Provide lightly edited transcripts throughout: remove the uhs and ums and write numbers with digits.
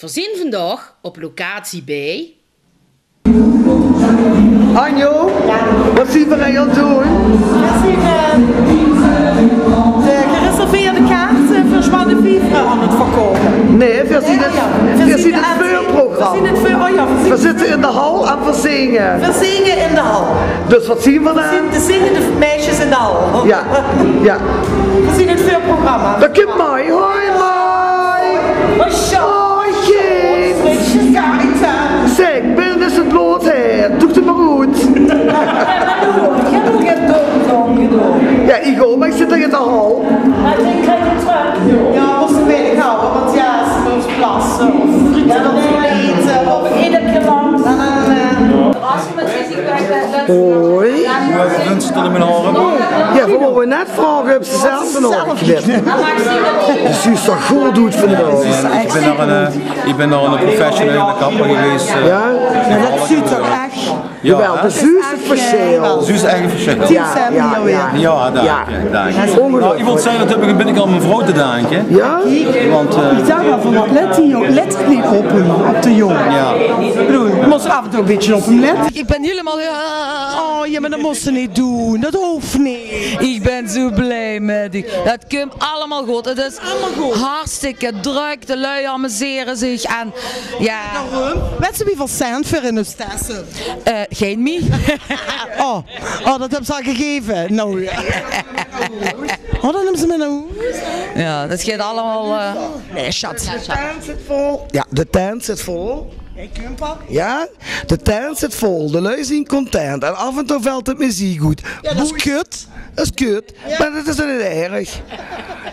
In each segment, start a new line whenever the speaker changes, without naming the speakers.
Voorzien vandaag op locatie bij...
Anjo, wat zien we aan jou doen?
We zien de gereserveerde kaarten voor Joie de Vivre aan het verkopen.
Nee, we zien het vuurprogramma. We zitten in de hal en we zingen.
We zingen in de hal.
Dus wat zien we dan?
We zingen de meisjes in de hal.
Ja, ja.
We zien het vuurprogramma.
Dat komt mij. Hoi, Mai.
Hoi,
zeg, Bill is het bloot her. Doe het maar goed. Ja, ik ga, maar ik zit er in de hal.
Ja, moest ik weinig houden, want ja, ze moest plassen of frieten of eten of iedere keer langs.
Hoi.
Ja, mensen tot in mijn haren.
Ja, we mogen net vragen of ze zelf nog gedaan. Dus u is toch goed doet vandaag.
Ik ben naar een professionele kapper geweest.
Ja?
Dat ziet toch echt?
Jawel, de zuus is verschil.
Zuus eigen verschil.
Ja,
dank. Nou, ik wil zeggen, dat ben ik al mijn vrouw te danken.
Ja?
Want,
Ik dacht wel van wat let niet op hem, op de jongen.
Ja.
Ik bedoel, je moest af en toe een beetje op hem letten.
Ik ben helemaal...
Oh ja, maar dat moest ze niet doen. Dat hoeft niet.
Ik ben zo blij met die. Dat komt allemaal goed. Het is hartstikke druk. De lui amuseren zich en ja.
Waarom? Weet ze hoeveel cent voor in het stassen?
Geen mie.
Oh, dat hebben ze al gegeven. Nou ja. Oh, dan hebben ze me nou.
Ja, dat gaat allemaal...
Nee, schat. De tent zit vol.
Ja, de tent zit vol.
Hey, Kumper.
Ja, de tent zit vol. De lui zijn content. En af en toe valt het muziek goed.
Ja, dat is kut.
Dat is kut, maar dat is niet erg.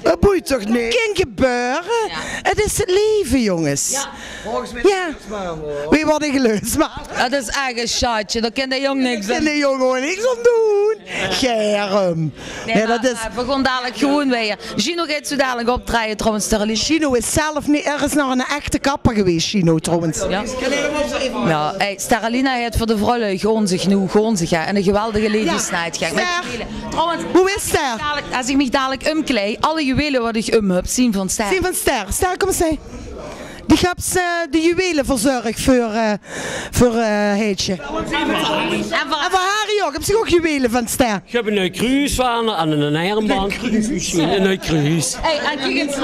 Dat boeit toch niet?
Kan gebeuren. Ja. Het is het leven, jongens.
Ja. Volgens mij
Wie wordt een geluidsman?
Dat is echt een schatje, daar kan de jong niks
Daar
aan.
kan de jongen gewoon niks aan doen. Germ.
Nee, dat is... We gaan dadelijk gewoon weer. Gino gaat zo dadelijk optreden trouwens, Sterling.
Gino is zelf niet ergens naar een echte kapper geweest, Gino trouwens.
Ja. Ja, hey, Sterlina heeft voor de vrouwen gewoon zich en een geweldige ladies night gaan. Trouwens,
hoe is Ster?
Als ik me dadelijk umkleed, alle juwelen wat ik heb, zien van Ster.
Zien van Ster. Ster, kom eens heen. Die gaat de juwelen verzorgd voor Heetje. En voor Harry ook. Heb ze ook juwelen van Ster?
Ik heb een kruis van en een hermband. Een kruis.
Hey, en kijk eens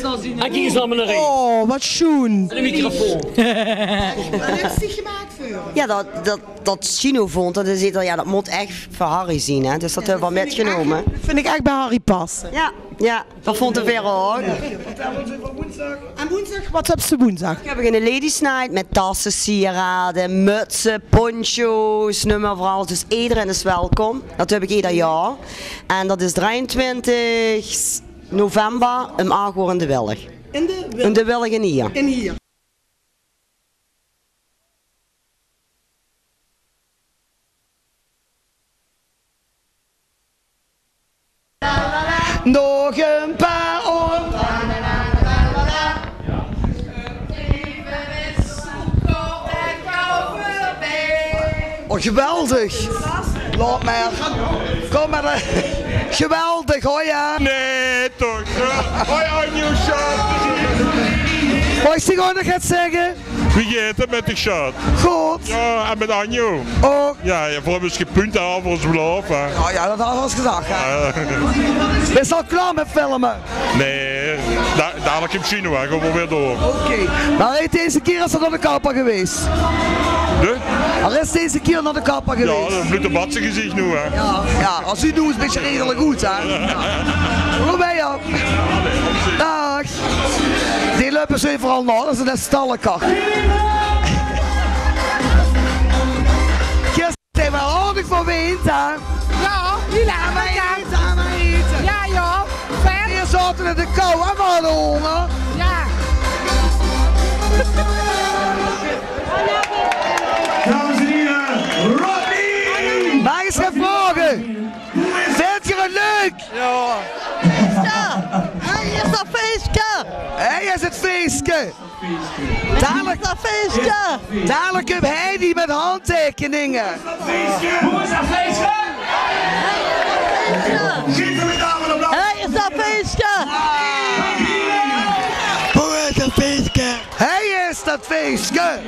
nou zien.
En kijk eens naar mijn ring.
Oh, wat schoon.
En een microfoon.
Wat heeft ze gemaakt voor?
Ja, dat Chino vond, dat moet echt voor Harry zien, hè? Dus dat hebben we metgenomen.
Dat vind ik echt bij Harry passen.
Ja, dat vond de Vera ook.
En woensdag, wat hebben ze woensdag?
We hebben een ladies night met tassen, sieraden, mutsen, poncho's, nummer voor alles. Dus iedereen is welkom. Dat heb ik ieder jaar. En dat is 23 november in Agoor in de Willig. In de Willig en hier.
In hier.
Nog een paar oren. Oh, geweldig. Laat maar. Kom maar. Geweldig, hoor ja.
Nee, toch. Hoi, Anjo, schat.
Wat is die gewoon nog gaat zeggen?
Wie gaat het met de shot?
Goed.
Ja, en met Anjo.
Oh.
Ja, voor hem is geen punten aan voor ons beloof.
Oh ja, dat had we eens gezegd. Ben je al klaar met filmen?
Nee, dadelijk in Chino, hè. Gaan we weer door.
Oké. Maar hij is deze keer als naar de kapper geweest. Hij is deze keer naar de kapper geweest.
Ja, een blote batse gezicht nu, hè.
Ja, als u doet is het een beetje redelijk goed, hè. Hoe ben je? Dag. Die lopen zo vooral naar, dat is een stallenkar. Gisteren zijn we aardig van wind, hè.
Ja, jullie aan mij eten. Ja, joh.
Hier zaten in de kou, en we hadden honger.
Ja.
Dames en heren, Rodney!
Mag ik eens gaan vragen? Vind je het leuk?
Ja. Hij is dat feestje!
Hij is het feestje! Dadelijk dat feestje! Dadelijk heb hij die met handtekeningen!
Hoe is dat feestje?
Hij is dat feestje!
Hoe is dat feestje? Beeske.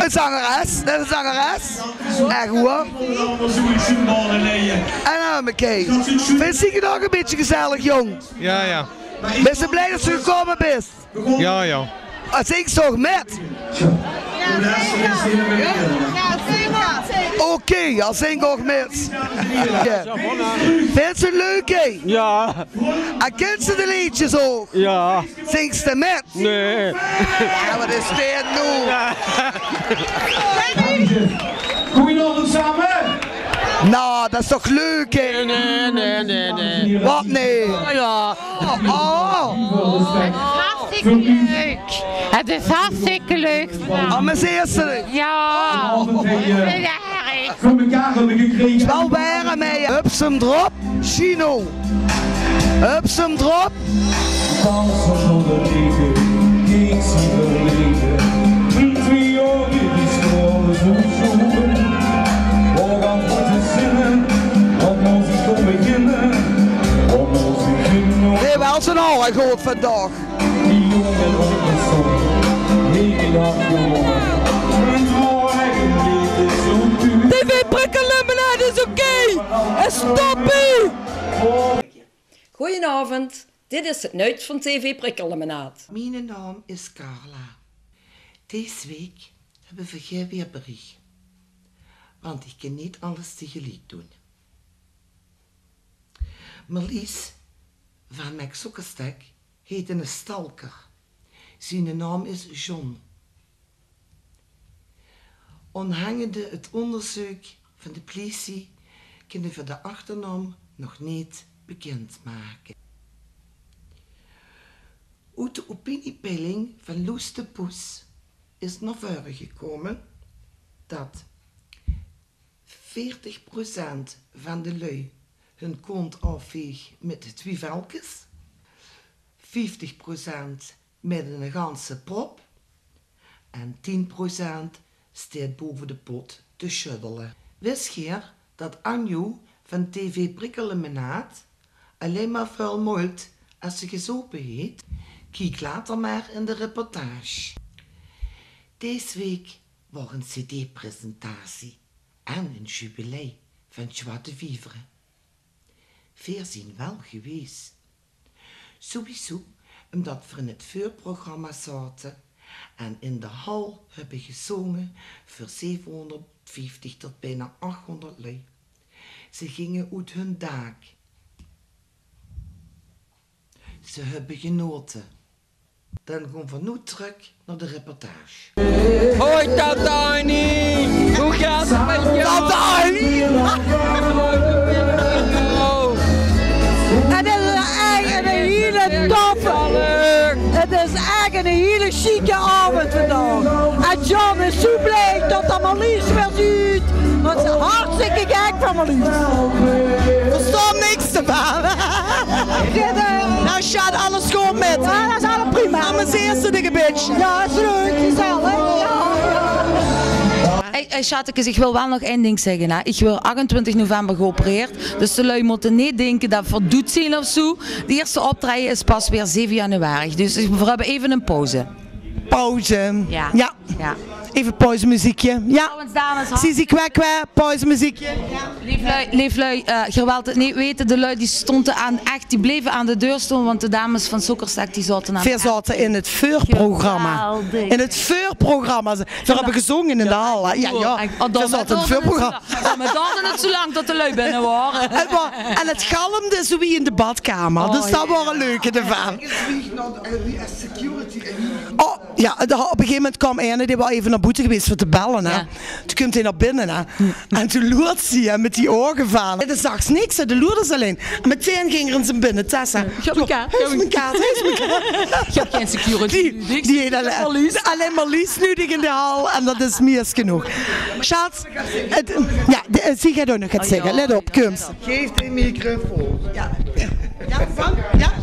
Een zangeres, dat is een zangeres. Echt hoor. En dan bekijk. Vind je nog een beetje gezellig, jong?
Ja, ja.
Ben je blij dat je gekomen bent?
Ja, ja.
Zing toch met? Oké, als zing ook met. Vindt ze leuk, hè?
Ja.
En kent ze de liedjes ook?
Ja.
Zingt ze met?
Nee.
Ja, wat is dit nu?
Goedenavond samen.
Nou, dat is toch leuk, hè?
Nee.
Wat nee?
Ja.
Hartstikke leuk. Het is hartstikke leuk.
Amuseer ze?
Ja.
Voor elkaar hebben gekregen.
Wel waren mee. Hups hem drop, Chino. Hups hem drop.
Dansen zonder regen, ik zie de regen. 2 ogen die stralen zo zoeken. We gaan voor te zinnen, want muziek komt beginnen. Want muziek beginnen.
Nee, wel zijn al goed vandaag.
Die jongen op de zon, heel dag jongen. En voor eigen leven zo duur.
TV Prikkellemonade is oké. En stoppie.
Goedenavond, dit is het nieuws van TV Prikkellemonade.
Mijn naam is Carla. Deze week hebben we geen weerbericht. Want ik kan niet alles tegelijk doen. Marlies van McSokkerstek heet een stalker. Zijn naam is John. Onhangende het onderzoek van de politie kunnen we de achternaam nog niet bekendmaken. Uit de opiniepeiling van Loes de Poes is naar voren gekomen dat 40% van de lui hun kont afveegt met 2 velkens, 50% met een ganse prop en 10% staat boven de pot te schuddelen. Wist je dat Anjo van TV Prikkellemonade alleen maar vuil moelt als ze gezopen heet? Kijk later maar in de reportage. Deze week was een cd-presentatie en een jubilee van Joie de Vivre. Veel zijn wel geweest. Sowieso omdat we in het voorprogramma zaten en in de hal hebben gezongen voor 750 tot bijna 800 lui. Ze gingen uit hun dak. Ze hebben genoten. Dan gaan we nu terug naar de reportage.
Hoi Tata Annie! Hoe gaat het met jou?
Tata Annie! Het is echt een hele toffe. Het is echt een hele chique avond vandaag. En John is zo blij dat er Marlies weer ziet. Want ze is hartstikke gek van Marlies. Verstaan niks ervan. Nou, Sjad, alles goed met. Ja, dat is allemaal prima. Amuseer ze een beetje. Ja, dat is leuk. Gezellig.
Hey, Sjateke, ik wil wel nog één ding zeggen. Hè. Ik wil 28 november geopereerd. Dus de lui moeten niet denken dat we doet zijn of zo. De eerste optreden is pas weer 7 januari. Dus we hebben even een pauze.
Pauze.
Ja.
Ja.
Ja.
Even pauzemuziekje. Ja. Sisi Kwekwe, pauzemuziekje. Ja.
Leeflui, je wilt het niet weten, de lui die stonden die bleven aan de deur staan, want de dames van Sokkerstek die zaten aan.
We zaten in het vuurprogramma. In het vuurprogramma. Ze hebben gezongen in de hal. Hè. Ja. We zaten in het vuurprogramma.
Maar dan is het zo lang tot de lui binnen waren.
En het galmde zo wie in de badkamer. Dus dat waren leuke ervan. Oh, ja, op een gegeven moment kwam een, die was even naar buiten geweest voor te bellen. Hè. Ja. Toen komt hij naar binnen. Hè. En toen loert hij met die ogen van. Er zag niks, de loerde ze alleen. En meteen ging er in binnen testen.
Hij is mijn kaart. Je hebt geen security.
Die heeft alleen maar Lies nu in de hal. En dat is meer genoeg. Schat, zie jij ook nog het zeggen? Let op, kom.
Geef de microfoon.
Ja.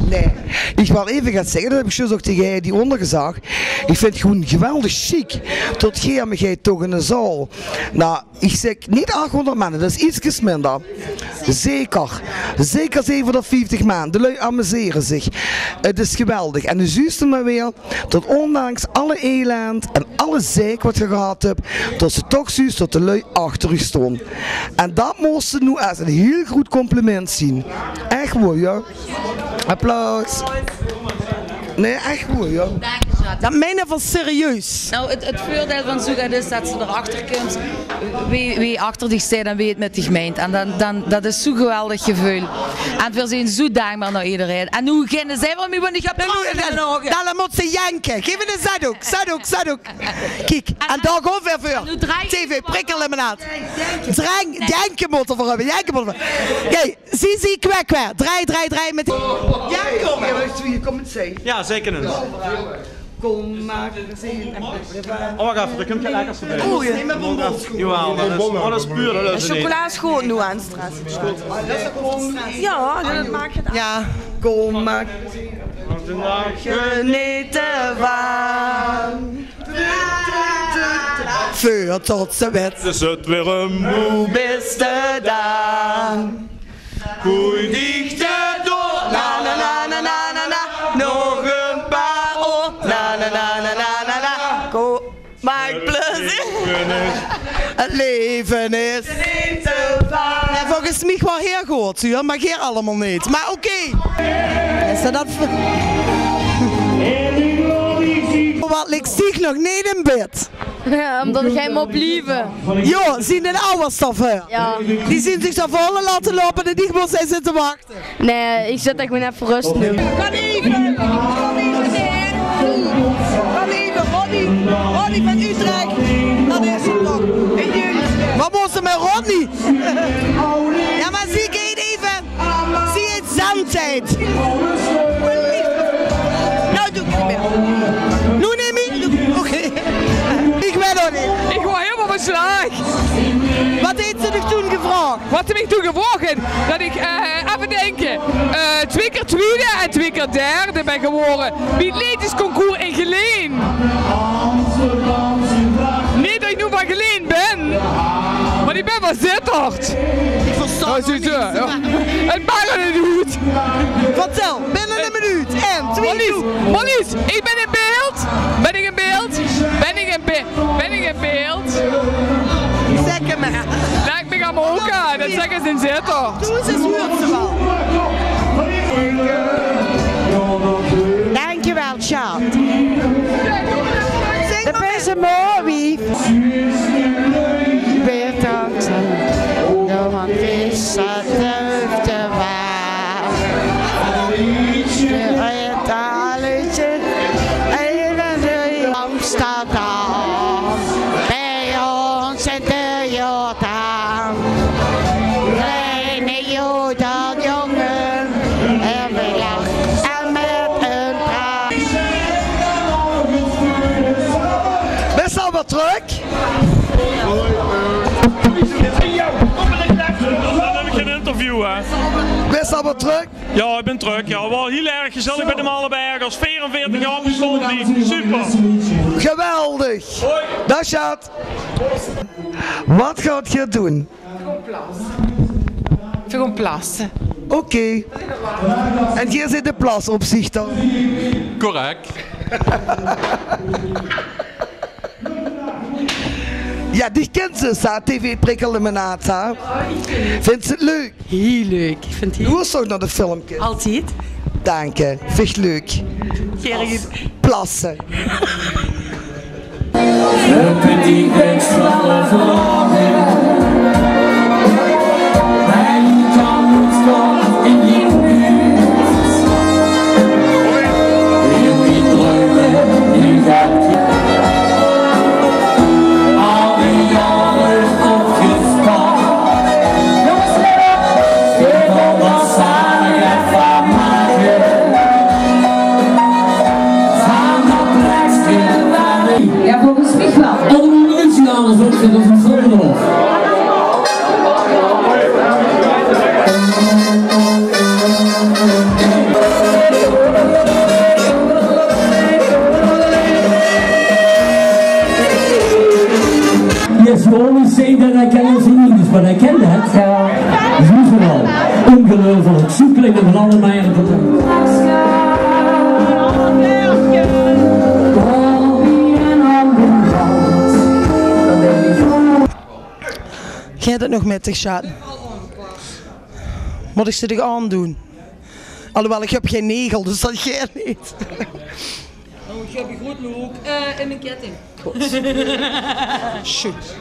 Nee, ik wil even gaan zeggen, dat heb ik juist ook tegen jij die onder gezegd. Ik vind het gewoon geweldig chic. Tot jij toch in de zaal. Nou, ik zeg niet 800 mannen, dat is iets minder. Zeker 750 man. De lui amuseren zich. Het is geweldig. En de juiste maar weer, dat ondanks alle elend en alle zeik wat je gehad hebt, dat ze toch juist tot de lui achter u stonden. En dat moest ze nu als een heel goed compliment zien. Echt mooi, ja. Applaus. Nee, echt goed, ja.
Dat meen je van serieus?
Nou, het voordeel van Zugat is dat ze erachter komt. Wie achter dich staat en wie het met dich meent. En dat is zo'n geweldig gevoel. En we zijn zo dankbaar naar iedereen. En nu gaan zij wel mee, want ik heb
dan moet ze janken. Geef me de zaddoek. Kijk, en daar gaan we weer voor. TV, prikkellemonaat. Janken moeten we hebben, Kijk, zie, kwek. Draai met...
Ja, kom het zeggen.
Ja, zeker een.
Kom maar zien en
Oh, wacht even, daar komt je lekkers voorbij.
Oeh, ja.
Jawel, dat is puur. Dat is
chocola is goed nu aan stress. Ja, dat maak je dan. Ja.
Kom maar.
Genieten van. Vuur tot ze wet.
Is het weer een moe
Beste dan.
Goeie dichte door.
Na. Nog een paar oor. Na. Maak plezier. Het leven is. Ja, volgens mij wel heel goed, zuur, maar geen allemaal niet. Maar oké. Is dat wat ik zie nog niet in bed?
Ja, omdat jij hem oplieven.
Jo, zien de ouders daarvoor?
Ja.
Die zien zich daar volle laten lopen en die moet zijn zitten wachten.
Nee, ik zit er gewoon even rust nu.
Ronnie van Utrecht. Dat is het toch. Wat moest er met Ronnie? Ja, maar zie ik even. Zie je het zandtijd? Nou doe ik het niet meer. Nu neem ik? Oké. Ik weet nog niet.
Ik word helemaal verslagen.
Wat heeft ze nog toen gevraagd?
Wat heb ik toen gevraagd? Dat ik, even denken, 2 keer tweede en 2 keer derde ben geworden. Bij het Leedjesconcours in Geleen. Niet dat ik nu van Geleen ben, maar ik ben van Sittard.
Ik versta het niet.
Het maakt het niet goed.
Vertel, binnen een minuut. En 2
Marlies, ik ben in beeld. Ben ik in beeld? Ben ik in beeld?
Zeg maar.
Lijkt me allemaal ook aan, dat zeggen ze in Sittard.
Doe eens hoort ze wel. Dankjewel, Sjaak. De beste mooi. Weer dankzij. De man is dat deugde waar. Het alletje. Even de Amsterdam. Bij ons in de Jordaan. Kleine Jordaan jongen. En we lachen en met een traan.
Best al wat terug.
Dan heb ik geen interview, hè.
Best al wat terug.
Ja, ik ben terug. Ja, wel heel erg gezellig met hem allebei. Als 44 jaar bestond die. Super.
Geweldig. Dat is het. Wat gaat je doen?
Gewoon plassen.
Oké. En hier zit de plasopzichter.
Correct.
Ja, die kent ze, TV Prikkellemonaat. Vindt ze het leuk?
Heel leuk. Ik vind het heel...
Hoe is het naar de filmpje?
Altijd.
Dank je. Vind je het leuk? Plassen.
Een petit extra overlopen. Hij kan niet komen in die buurt. Heel die dreumen, die gaat al die jaren opgespaard. Jongens, we gaan dat samen van maken. Samen plekje waar we... Ja, volgens mij wel. Allemaal originale zoeken, dat is een volgende. Ja.
van herkende het? Ja. Vroeger al. Ongelooflijk. Zo klinken van alle meiden tot
Gaat het nog met zich, schat? Moet ik ze toch aandoen? Alhoewel, ik heb geen negel, dus dat gaat niet.
Oh, ik heb je goed look in mijn ketting.
Shoot.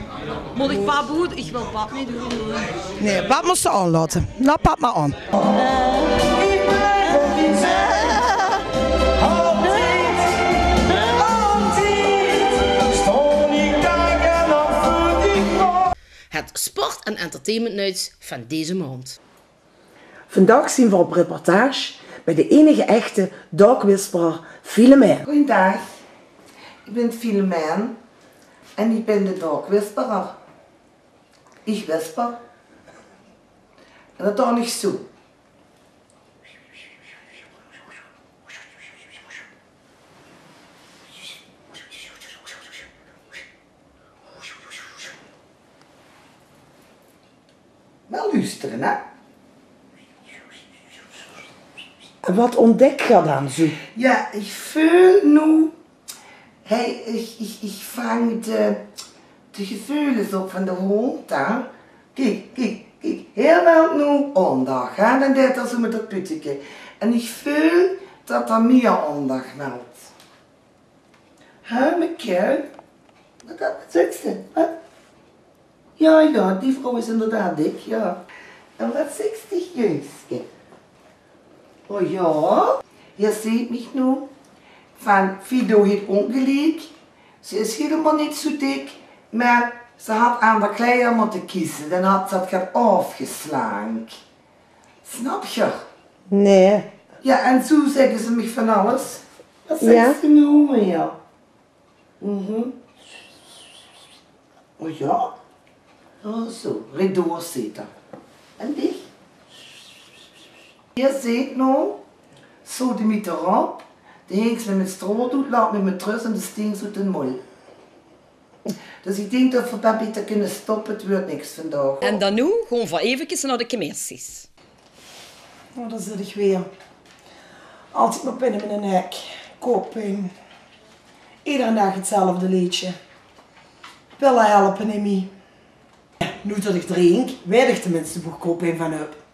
Moet ik pap doen? Ik wil pap niet doen.
Nee, pap moet ze aanlaten. Laat pap maar aan.
Het sport- en entertainmentnieuws van deze maand.
Vandaag zien we op reportage bij de enige echte dagwhisperer Filemijn.
Goedendag, ik ben Filemijn en ik ben de dagwhisperer. Ik whisper. En dat dan niet zo. Wel luisteren, hè?
En wat ontdek je dan zo?
Ja, ik voel nu... ik vang de gevoelens op van de hond, hè? Kijk. Heel wel nu aandacht, hè? Dan deed dat zo met dat putteke. En ik voel dat er meer aandacht meldt. Hè, mijn kuil? Wat zit ze? Wat? Ja, die vrouw is inderdaad dik, ja. En wat zegt die jeugdje? Oh ja, je ziet mich nu. Van Fido heeft ongelijk. Ze is helemaal niet zo dik, maar ze had aan de kleier moeten kiezen. Dan had ze het gaat afgeslagen. Snap je?
Nee.
Ja, en zo zeggen ze me van alles. Wat zegt ze nu weer? Oh ja? Oh zo, redoor zitten. En dicht. Je ziet nou, zo de met erop, de Hinks met stro doet, laat me met rust en de steen zo ten mol. Dus ik denk dat we dat beter kunnen stoppen, het wordt niks vandaag.
En dan nu gewoon voor eventjes naar de commercies.
Oh, daar zit ik weer. Altijd maar pinnen in een nek. Koppijn. Iedere dag hetzelfde liedje. Pillen helpen niet meer. Nu dat ik drink, weet ik tenminste voor koppijn van op.